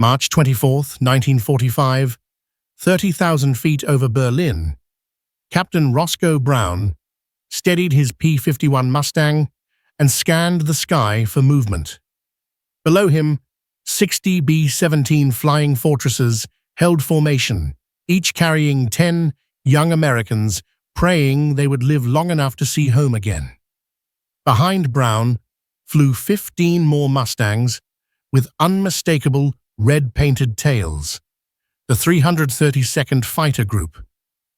March 24, 1945, 30,000 feet over Berlin, Captain Roscoe Brown steadied his P-51 Mustang and scanned the sky for movement. Below him, 60 B-17 Flying Fortresses held formation, each carrying 10 young Americans, praying they would live long enough to see home again. Behind Brown flew 15 more Mustangs with unmistakable red-painted tails. The 332nd Fighter Group,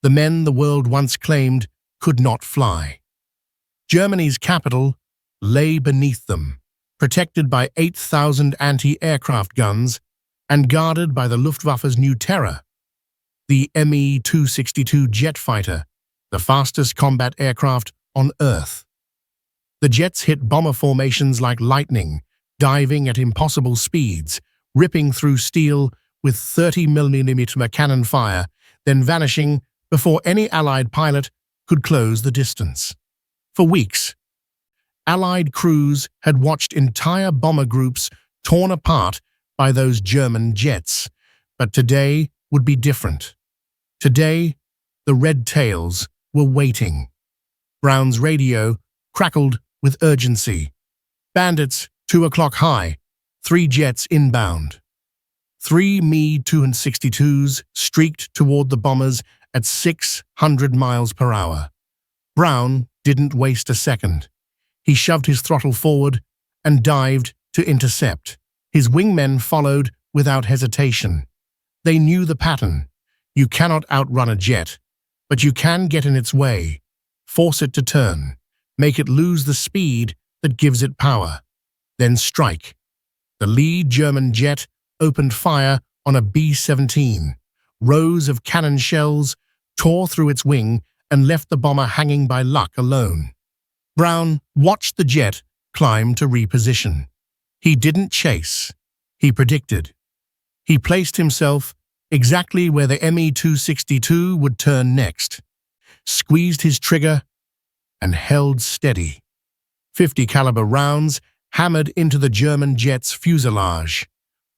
the men the world once claimed could not fly. Germany's capital lay beneath them, protected by 8,000 anti-aircraft guns and guarded by the Luftwaffe's new terror, the Me-262 jet fighter, the fastest combat aircraft on Earth. The jets hit bomber formations like lightning, diving at impossible speeds, ripping through steel with 30mm cannon fire, then vanishing before any Allied pilot could close the distance. For weeks, Allied crews had watched entire bomber groups torn apart by those German jets. But today would be different. Today, the red tails were waiting. Brown's radio crackled with urgency. Bandits, 2 o'clock high, 3 jets inbound. 3 Me-262s streaked toward the bombers at 600 miles per hour. Brown didn't waste a second. He shoved his throttle forward and dived to intercept. His wingmen followed without hesitation. They knew the pattern. You cannot outrun a jet, but you can get in its way, force it to turn, make it lose the speed that gives it power, then strike. The lead German jet opened fire on a B-17. Rows of cannon shells tore through its wing and left the bomber hanging by luck alone. Brown watched the jet climb to reposition. He didn't chase. He predicted. He placed himself exactly where the Me-262 would turn next, squeezed his trigger, and held steady. 50 caliber rounds hammered into the German jet's fuselage.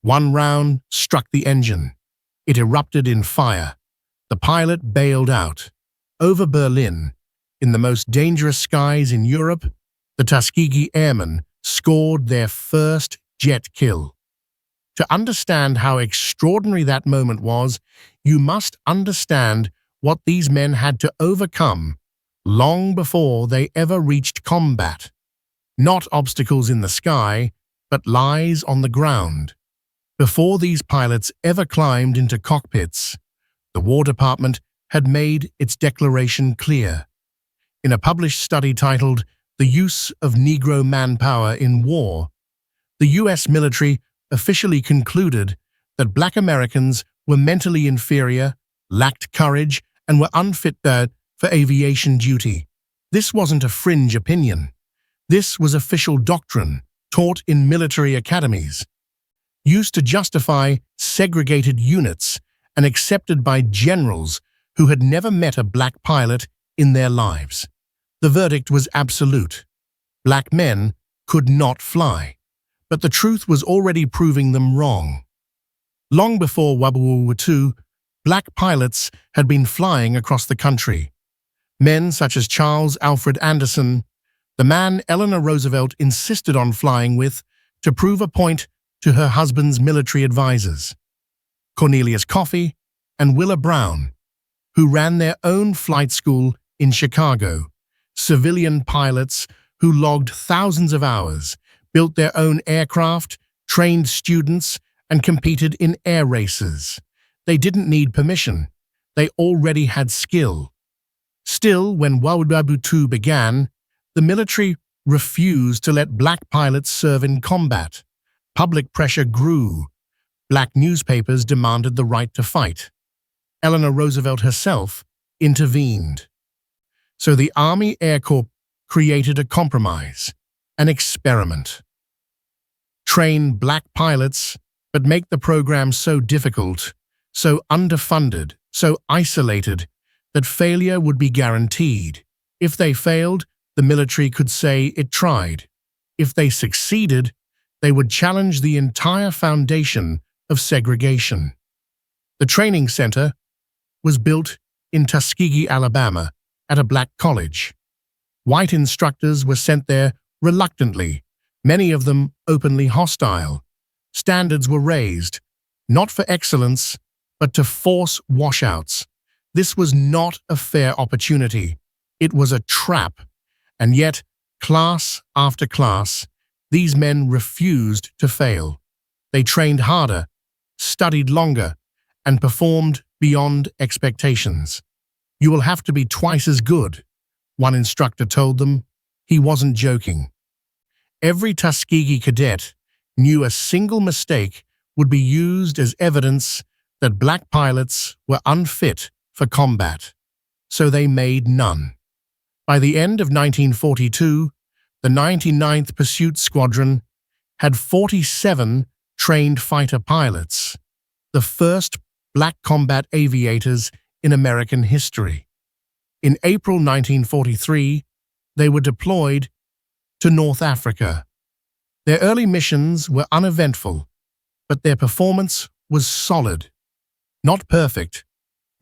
One round struck the engine. It erupted in fire. The pilot bailed out. Over Berlin, in the most dangerous skies in Europe, the Tuskegee Airmen scored their first jet kill. To understand how extraordinary that moment was, you must understand what these men had to overcome long before they ever reached combat. Not obstacles in the sky, but lies on the ground. Before these pilots ever climbed into cockpits, the War Department had made its declaration clear. In a published study titled "The Use of Negro Manpower in War," the U.S. military officially concluded that Black Americans were mentally inferior, lacked courage, and were unfit for aviation duty. This wasn't a fringe opinion. This was official doctrine taught in military academies, used to justify segregated units and accepted by generals who had never met a black pilot in their lives. The verdict was absolute. Black men could not fly, but the truth was already proving them wrong. Long before World War II, black pilots had been flying across the country. Men such as Charles Alfred Anderson, the man Eleanor Roosevelt insisted on flying with to prove a point to her husband's military advisors. Cornelius Coffey and Willa Brown, who ran their own flight school in Chicago, civilian pilots who logged thousands of hours, built their own aircraft, trained students, and competed in air races. They didn't need permission. They already had skill. Still, when World War II began, the military refused to let black pilots serve in combat. Public pressure grew. Black newspapers demanded the right to fight. Eleanor Roosevelt herself intervened. So the Army Air Corps created a compromise, an experiment. Train black pilots, but make the program so difficult, so underfunded, so isolated, that failure would be guaranteed. If they failed, the military could say it tried. If they succeeded, they would challenge the entire foundation of segregation. The training center was built in Tuskegee, Alabama, at a black college. White instructors were sent there reluctantly, many of them openly hostile. Standards were raised, not for excellence, but to force washouts. This was not a fair opportunity. It was a trap, and yet, class after class, these men refused to fail. They trained harder, studied longer, and performed beyond expectations. "You will have to be twice as good," one instructor told them. He wasn't joking. Every Tuskegee cadet knew a single mistake would be used as evidence that black pilots were unfit for combat, so they made none. By the end of 1942, the 99th Pursuit Squadron had 47 trained fighter pilots, the first black combat aviators in American history. In April 1943, they were deployed to North Africa. Their early missions were uneventful, but their performance was solid. Not perfect,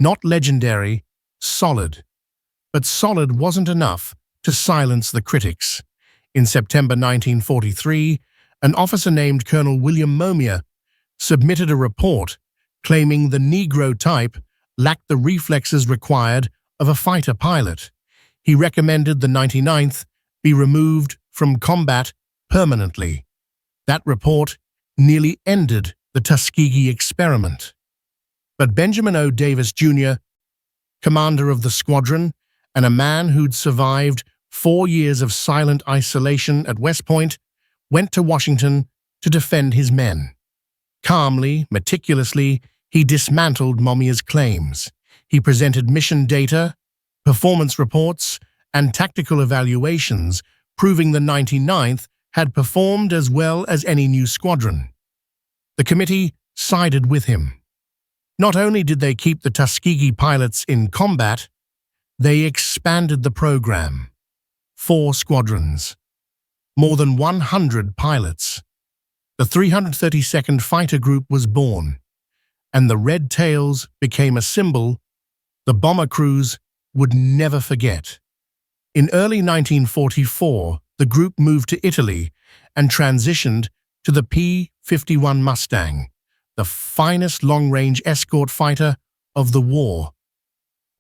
not legendary, solid. But solid wasn't enough to silence the critics. In September 1943, an officer named Colonel William Momia submitted a report claiming the Negro type lacked the reflexes required of a fighter pilot. He recommended the 99th be removed from combat permanently. That report nearly ended the Tuskegee experiment. But Benjamin O. Davis, Jr., commander of the squadron and a man who'd survived 4 years of silent isolation at West Point, went to Washington to defend his men. Calmly, meticulously, he dismantled Momia's claims. He presented mission data, performance reports, and tactical evaluations proving the 99th had performed as well as any new squadron. The committee sided with him. Not only did they keep the Tuskegee pilots in combat, they expanded the program. 4 squadrons. More than 100 pilots. The 332nd Fighter Group was born, and the Red Tails became a symbol the bomber crews would never forget. In early 1944, the group moved to Italy and transitioned to the P-51 Mustang, the finest long-range escort fighter of the war.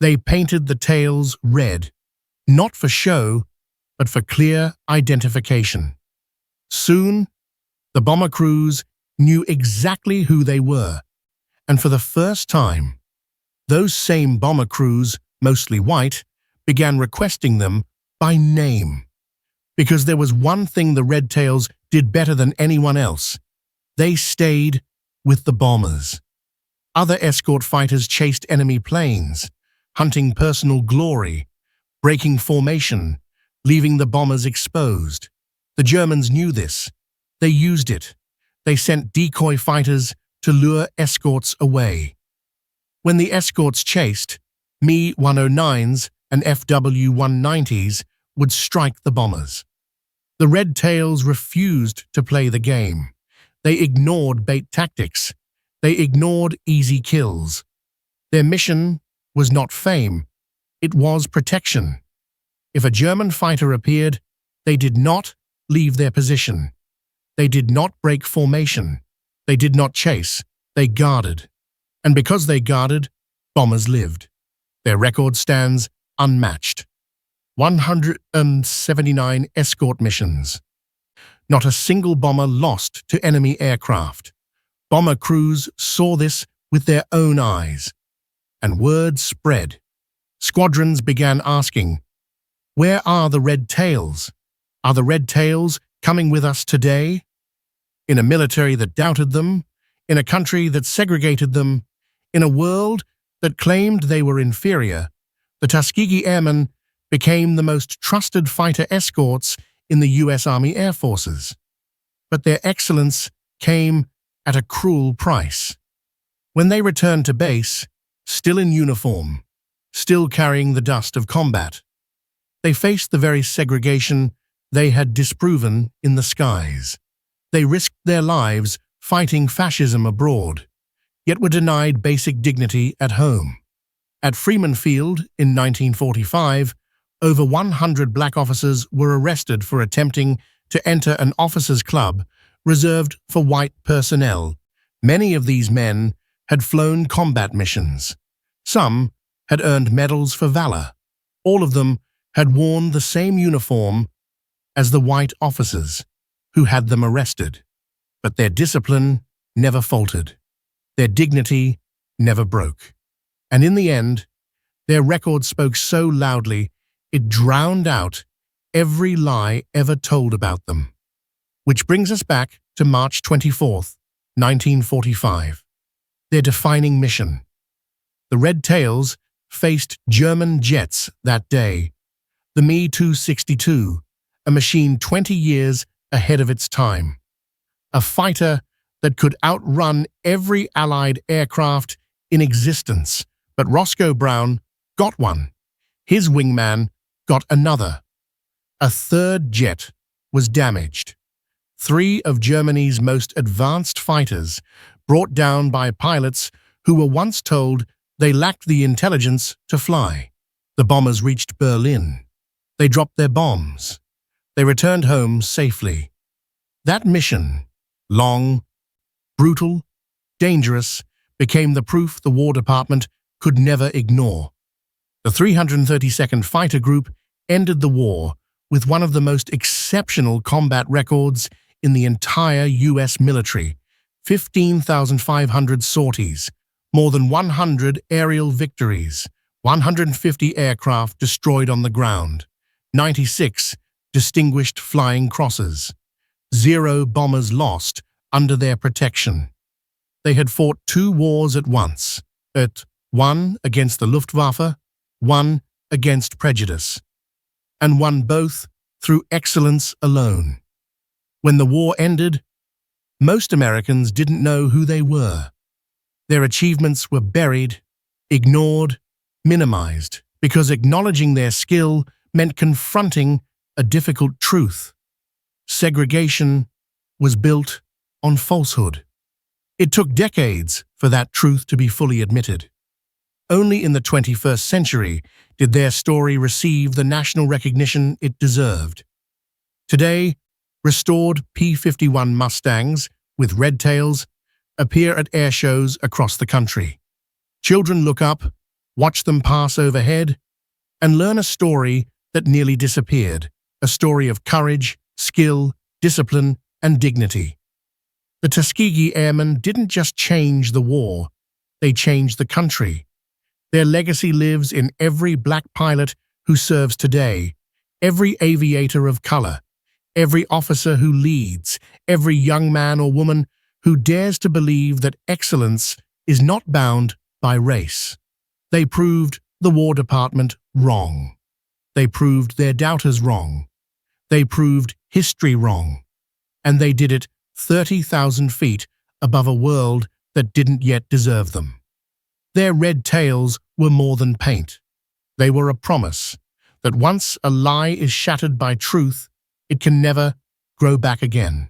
They painted the tails red, not for show, but for clear identification. Soon, the bomber crews knew exactly who they were, and for the first time, those same bomber crews, mostly white, began requesting them by name. Because there was one thing the Red Tails did better than anyone else. They stayed with the bombers. Other escort fighters chased enemy planes, hunting personal glory, breaking formation, leaving the bombers exposed. The Germans knew this. They used it. They sent decoy fighters to lure escorts away. When the escorts chased, Me-109s and FW-190s would strike the bombers. The Red Tails refused to play the game. They ignored bait tactics. They ignored easy kills. Their mission was not fame. It was protection. If a German fighter appeared, they did not leave their position. They did not break formation. They did not chase. They guarded. And because they guarded, bombers lived. Their record stands unmatched. 179 escort missions. Not a single bomber lost to enemy aircraft. Bomber crews saw this with their own eyes. And word spread. Squadrons began asking, "Where are the Red Tails? Are the Red Tails coming with us today?" In a military that doubted them, in a country that segregated them, in a world that claimed they were inferior, the Tuskegee Airmen became the most trusted fighter escorts in the U.S. Army Air Forces. But their excellence came at a cruel price. When they returned to base, still in uniform, still carrying the dust of combat, they faced the very segregation they had disproven in the skies. They risked their lives fighting fascism abroad, yet were denied basic dignity at home. At Freeman Field in 1945, over 100 black officers were arrested for attempting to enter an officers' club reserved for white personnel. Many of these men had flown combat missions. Some had earned medals for valor. All of them had worn the same uniform as the white officers who had them arrested. But their discipline never faltered. Their dignity never broke. And in the end, their record spoke so loudly it drowned out every lie ever told about them. Which brings us back to March 24th, 1945. Their defining mission. The Red Tails faced German jets that day. The Me-262, a machine 20 years ahead of its time. A fighter that could outrun every Allied aircraft in existence. But Roscoe Brown got one. His wingman got another. A third jet was damaged. 3 of Germany's most advanced fighters, brought down by pilots who were once told they lacked the intelligence to fly. The bombers reached Berlin. They dropped their bombs. They returned home safely. That mission, long, brutal, dangerous, became the proof the War Department could never ignore. The 332nd Fighter Group ended the war with one of the most exceptional combat records in the entire U.S. military: 15,500 sorties, more than 100 aerial victories, 150 aircraft destroyed on the ground, 96 distinguished flying crosses, 0 bombers lost under their protection. They had fought 2 wars at once, one against the Luftwaffe, one against prejudice, and won both through excellence alone. When the war ended, most Americans didn't know who they were. Their achievements were buried, ignored, minimized, because acknowledging their skill meant confronting a difficult truth. Segregation was built on falsehood. It took decades for that truth to be fully admitted. Only in the 21st century did their story receive the national recognition it deserved. Today, restored P-51 Mustangs with red tails appear at air shows across the country. Children look up, watch them pass overhead, and learn a story that nearly disappeared, a story of courage, skill, discipline, and dignity. The Tuskegee Airmen didn't just change the war, they changed the country. Their legacy lives in every black pilot who serves today, every aviator of color, every officer who leads, every young man or woman who dares to believe that excellence is not bound by race. They proved the War Department wrong. They proved their doubters wrong. They proved history wrong. And they did it 30,000 feet above a world that didn't yet deserve them. Their red tails were more than paint. They were a promise that once a lie is shattered by truth, it can never grow back again.